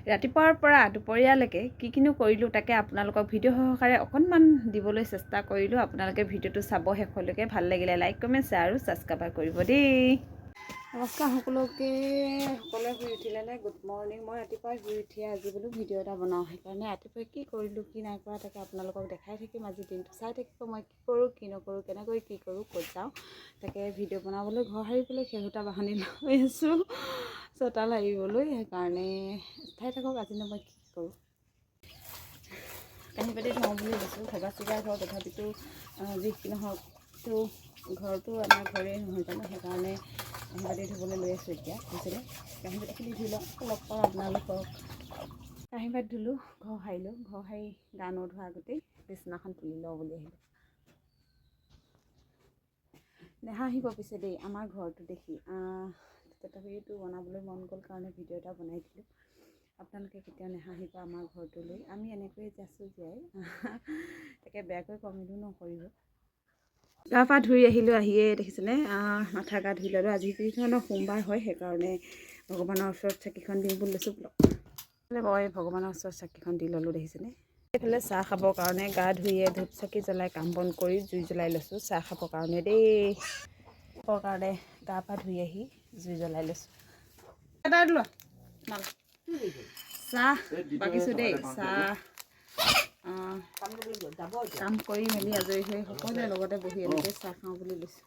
ৰাতিপুৱাৰ পৰা দুপৰীয়ালৈকে কি কিনো কৰিলোঁ তাকে আপোনালোকক ভিডিঅ' সহকাৰে অকণমান দিবলৈ চেষ্টা কৰিলোঁ। আপোনালোকে ভিডিঅ'টো চাব শেষলৈকে। ভাল লাগিলে লাইক কমেণ্ট শ্বেয়াৰ আৰু ছাবস্ক্ৰাইব কৰিব দেই। নমস্কাৰ সকলোকে। সকলোৱে শুই উঠিলে নে? Good morning. মই ৰাতিপুৱাই শুই উঠিয়ে আজি বোলো ভিডিঅ' এটা বনাওঁ। সেইকাৰণে ৰাতিপুৱাই কি কৰিলোঁ কি নাই কৰা তাকে আপোনালোকক দেখাই থাকিম। আজি দিনটো চাই থাকিব মই কি কৰোঁ কি নকৰোঁ, কেনেকৈ কি কৰোঁ, ক'ত যাওঁ তাকে ভিডিঅ' বনাবলৈ ঘৰ সাৰিবলৈ শেহতীয়া বাহনি লৈ আছোঁ চোতাল সাৰিবলৈ। সেইকাৰণে চাই থাকক আজিনো মই কি কৰোঁ। কাঁহী বাতি ধুওঁ বুলি কৈছোঁ। ভগা চিগা ঘৰ, তথাপিতো যি নহওকতো ঘৰটো আমাৰ ঘৰেই নহয় জানো। সেইকাৰণে কাঁহী বাতি ধুবলৈ লৈ আছোঁ এতিয়া। বুজিলে? কাঁহী বাতিখিনি ধুই লওঁ, লগ পাওঁ আপোনালোকক। কাঁহী বাতি ধুলোঁ, ঘৰ সাৰিলোঁ। ঘৰ সাৰি গা নোধোৱা আগতেই বিচনাখন তুলি লওঁ বুলি আহিলোঁ। নেহাঁহিব পিছে দেই আমাৰ ঘৰটো দেখি। তথাপিতো বনাবলৈ মন গ'ল কাৰণে ভিডিঅ' এটা বনাই দিলোঁ। আপোনালোকে কেতিয়াও নেহাঁহিব আমাৰ ঘৰটো লৈ। আমি এনেকৈয়ে আছোঁ জীয়াই। তাকে বেয়াকৈ কমেণ্টো নকৰিব। গা পা ধুই আহিলোঁ। আহিয়ে দেখিছেনে মাথা গা ধুই ল'লোঁ। আজি যিধৰণৰ সোমবাৰ হয় সেইকাৰণে ভগৱানৰ ওচৰত চাকিখন দিওঁ বুলি লৈছোঁ। মই ভগৱানৰ ওচৰত চাকিখন দি ল'লোঁ দেখিছেনে। এইফালে চাহ খাবৰ কাৰণে গা ধুইয়ে ধূপ চাকি জ্বলাই কাম বন কৰি জুই জ্বলাই লৈছোঁ চাহ খাবৰ কাৰণে দেই। খাবৰ কাৰণে গা পা ধুই আহি জুই জ্বলাই লৈছোঁ। চাহ বাকিছোঁ দেই। চাহ কাম কৰি মেলি আজৰি হৈ সকলোৱে লগতে বহি এনেকৈ চাহ খাওঁ বুলি লৈছোঁ।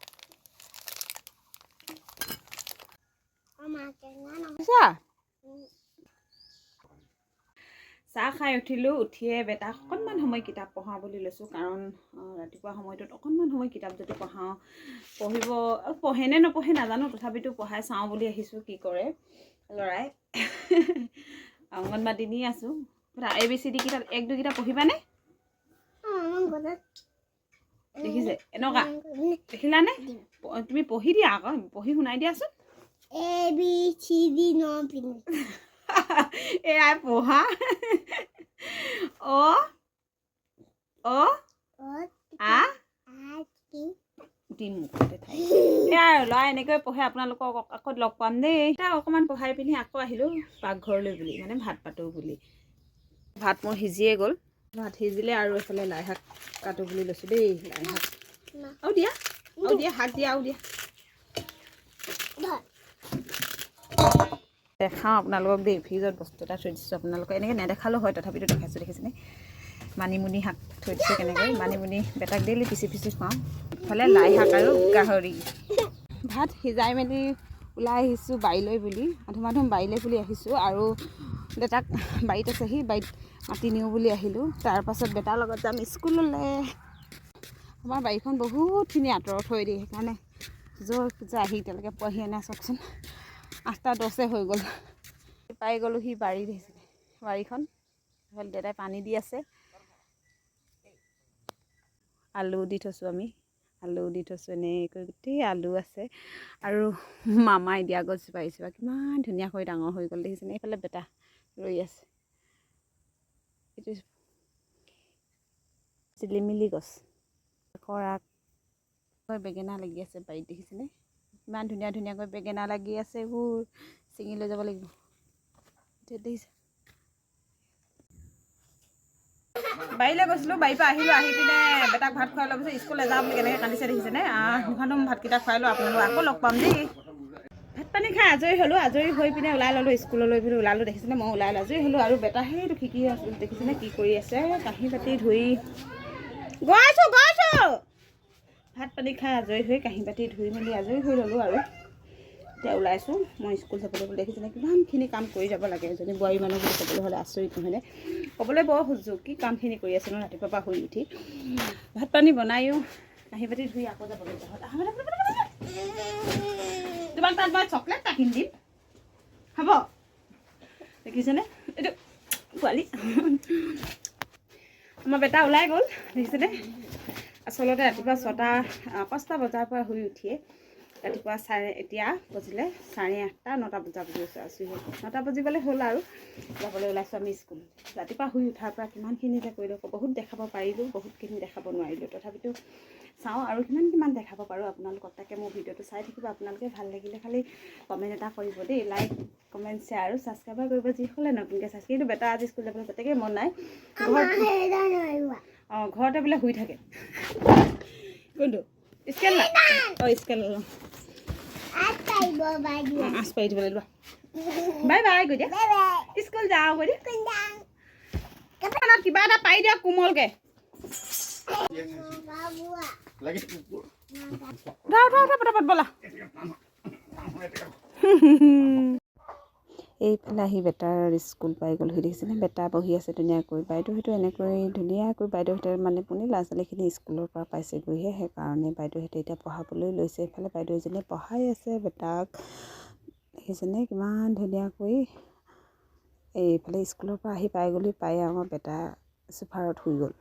চাহ খাই উঠিলোঁ। উঠিয়ে বেটাক অকণমান সময় কিতাপ পঢ়াওঁ বুলি লৈছোঁ। কাৰণ ৰাতিপুৱা সময়টোত অকণমান সময় কিতাপ যদি পঢ়াওঁ পঢ়েনে নপঢ়ে নাজানো, তথাপিতো পঢ়াই চাওঁ বুলি আহিছোঁ। কি কৰে ল'ৰাই। অংগনবাড়ী নি আছোঁ। ABCD কেইটা 1 2 কেইটা পঢ়িবানে? দেখিছে এনেকুৱা দেখিলানে? তুমি পঢ়ি দিয়া আকৌ, পঢ়ি শুনাই দিয়াচোন। ABCD এয়াই পঢ়া। দিম এয়া আৰু ল'ৰা এনেকৈ পঢ়ে। আপোনালোকক আকৌ লগ পাম দেই। তাক অকণমান পঢ়াই পিনি আকৌ আহিলোঁ পাকঘৰলৈ বুলি, মানে ভাত পাতোঁ বুলি। ভাত মোৰ সিজিয়ে গ'ল। ভাত সিজিলে আৰু এইফালে লাই শাক কাটোঁ বুলি লৈছোঁ দেই। লাই শাক আৰু দিয়া শাক দিয়া আৰু দিয়া। দেখাওঁ আপোনালোকক দেই। ফ্ৰিজত বস্তু এটা থৈ দিছোঁ। আপোনালোকক এনেকৈ নেদেখালেও হয়, তথাপিতো দেখাইছোঁ। দেখিছেনে মানিমুনি শাক থৈ দিছোঁ কেনেকৈ। মানিমুনি বেটাক ডেইলি পিচি পিচি খুৱাওঁ। ইফালে লাই শাক আৰু গাহৰি। ভাত সিজাই মেলি ওলাই আহিছোঁ বাৰীলৈ বুলি। আধুম বাৰীলৈ বুলি আহিছোঁ। আৰু বেটাক বাৰীত আছেহি, বাৰীত মাতি নিওঁ বুলি আহিলোঁ। তাৰপাছত বেটাৰ লগত যাম স্কুললৈ। আমাৰ বাৰীখন বহুতখিনি আঁতৰত থৈ দিয়ে। সেইকাৰণে য'ত আহি এতিয়ালৈকে পোৱাহিয়ে নাই চাওকচোন। 8টা 10 হৈ গ'ল। পাই গ'লোঁ সি বাৰী দেখিছিলে বাৰীখন। সেইফালে দেউতাই পানী দি আছে। আলু দি থৈছোঁ আমি। আলু দি থৈছোঁ এনেকৈ গোটেই আলু আছে। আৰু মামাই দিয়া গছজোপা আহিছে কিমান ধুনীয়াকৈ ডাঙৰ হৈ গ'ল দেখিছেনে। এইফালে বেটা ৰৈ আছে। এইটো চিলিমিলি গছ। বেঙেনা লাগি আছে বাৰীত দেখিছেনে। ইমান ধুনীয়া ধুনীয়াকৈ বেঙেনা লাগি আছে। এইবোৰ ছিঙি লৈ যাব লাগিব। দেখিছে বাৰীলৈ গৈছিলোঁ। বাৰীৰ পৰা আহিলোঁ। আহি পিনে বেটাক ভাত খুৱাই লোৱাৰ পিছত স্কুললৈ যাওঁ বুলি কেনেকৈ কান্দিছে দেখিছেনে। দুখনমান ভাতকেইটা খুৱাই লওঁ। আপোনালোক আকৌ লগ পাম দেই। ভাত পানী খাই আজৰি হ'লোঁ। আজৰি হৈ পিনে ওলাই ল'লোঁ স্কুললৈ বুলি ওলালোঁ দেখিছেনে। মই ওলাই আজৰি হ'লোঁ। আৰু বেটা সেইটো শিকি আছোঁ দেখিছেনে কি কৰি আছে। কাঁহী বাতি ধুই গৈছোঁ। ভাত পানী খাই আজৰি হৈ কাঁহী বাতি ধুই মেলি আজৰি হৈ ল'লোঁ। আৰু এতিয়া ওলাইছোঁ মই স্কুল যাবলৈ বুলি। দেখিছেনে কিমানখিনি কাম কৰি যাব লাগে। এজনী বোৱাৰী মানুহ বুলি ক'বলৈ হ'লে আচৰিত নহয়নে। ক'বলৈ বৰ সুযোগ কি কামখিনি কৰি আছে ন ৰাতিপুৱাৰ পৰা শুই উঠি। ভাত পানী বনায়ো কাঁহী বাতি ধুই আকৌ যাব লাগিব। তোমাক তাত মই চকলেট এটা কিনি দিম হ'ব। দেখিছেনে এইটো পোৱালি। আমাৰ বেটা ওলাই গ'ল দেখিছেনে। আচলতে ৰাতিপুৱা 5টা বজাৰ পৰা শুই উঠিয়ে ৰাতিপুৱা এতিয়া বজিলে 8:30 9টা বজা বজি আছোঁ 9টা বজিবলৈ হ'ল আৰু যাবলৈ ওলাইছোঁ আমি স্কুল। ৰাতিপুৱা শুই উঠাৰ পৰা কিমানখিনি যে কৰিলোঁ বহুত দেখাব পাৰিলোঁ, বহুতখিনি দেখাব নোৱাৰিলোঁ। তথাপিতো চাওঁ আৰু কিমান দেখাব পাৰোঁ আপোনালোকক। তাকে মোৰ ভিডিঅ'টো চাই থাকিব আপোনালোকে। ভাল লাগিলে খালি কমেণ্ট এটা কৰিব দেই, লাইক কমেণ্ট শ্বেয়াৰ আৰু ছাবস্ক্ৰাইব কৰিব যিসকলে নতুনকৈ চাইছে। কিন্তু বেটা আজি স্কুল যাবলৈ বাপেকে মন নাই, ঘৰতে বোলে শুই থাকে। কোনটো স্কেল না স্কেল আঁচ পাৰি দিব লাগিব। বাই বাই গৈ দিয়া, স্কুল যাওঁ গৈ দিয়া। কিবা এটা পাৰি দিয়ক কোমলকে। বলা এইফালে আহি বেটাৰ স্কুল পাই গ'লহি দেখিছেনে? বেটা বহি আছে ধুনীয়াকৈ, বাইদেউহঁতে এনেকৈ ধুনীয়াকৈ বাইদেউহঁতে মানে পোনে ল'ৰা ছোৱালীখিনি স্কুলৰ পৰা পাইছেগৈহে, সেইকাৰণে বাইদেউহঁতে এতিয়া পঢ়াবলৈ লৈছে। এইফালে বাইদেউ এজনীয়ে পঢ়াই আছে বেটাক, দেখিছেনে কিমান ধুনীয়াকৈ। এইফালে স্কুলৰ পৰা আহি পাই গ'লি, পাই আমাৰ বেটা চোফাৰত শুই গ'ল।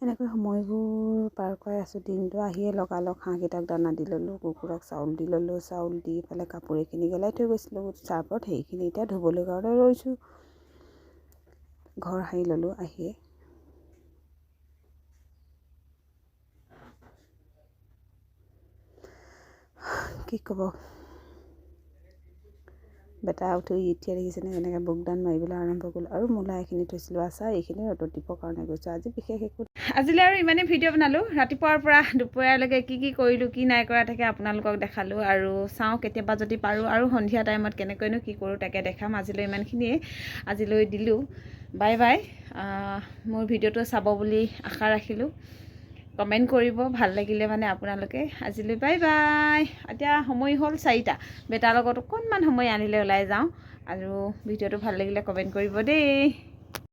এনেকৈ সময়বোৰ পাৰ কৰাই আছোঁ। দিনটো আহিয়ে লগালগ হাঁহকেইটাক দানা দি ল'লোঁ, কুকুৰক চাউল দি ল'লোঁ। চাউল দি পেলাই কাপোৰ এইখিনি গেলাই থৈ গৈছিলোঁ চাৰ্ফত, সেইখিনি এতিয়া ধুবলৈ কাৰণে ৰৈছোঁ। ঘৰ সাৰি ল'লোঁ আহিয়ে। কি ক'ব, বেটা উঠি এতিয়া দেখিছেনে এনেকৈ বুকদান মাৰিবলৈ আৰম্ভ কৰিলোঁ। আৰু মূলা এইখিনি থৈছিলোঁ আচাৰ, এইখিনি ৰ'দত দিবৰ কাৰণে গৈছোঁ। আজি বিশেষ একো আজিলৈ আৰু ইমানেই ভিডিঅ' বনালোঁ। ৰাতিপুৱাৰ পৰা দুপৰীয়ালৈকে কি কৰিলোঁ, কি নাই কৰা তাকে আপোনালোকক দেখালোঁ। আৰু চাওঁ কেতিয়াবা যদি পাৰোঁ আৰু সন্ধিয়া টাইমত কেনেকৈনো কি কৰোঁ তাকে দেখাম। আজিলৈ ইমানখিনিয়ে, আজিলৈ দিলোঁ বাই বাই। মোৰ ভিডিঅ'টো চাব বুলি আশা ৰাখিলোঁ। কমেণ্ট কৰিব ভাল লাগিলে মানে আপোনালোকে। আজিলৈ বাই বাই। এতিয়া সময় হ'ল 4টা, বেটাৰ লগত অকণমান সময় আনিলে ওলাই যাওঁ। আৰু ভিডিঅ'টো ভাল লাগিলে কমেণ্ট কৰিব দেই।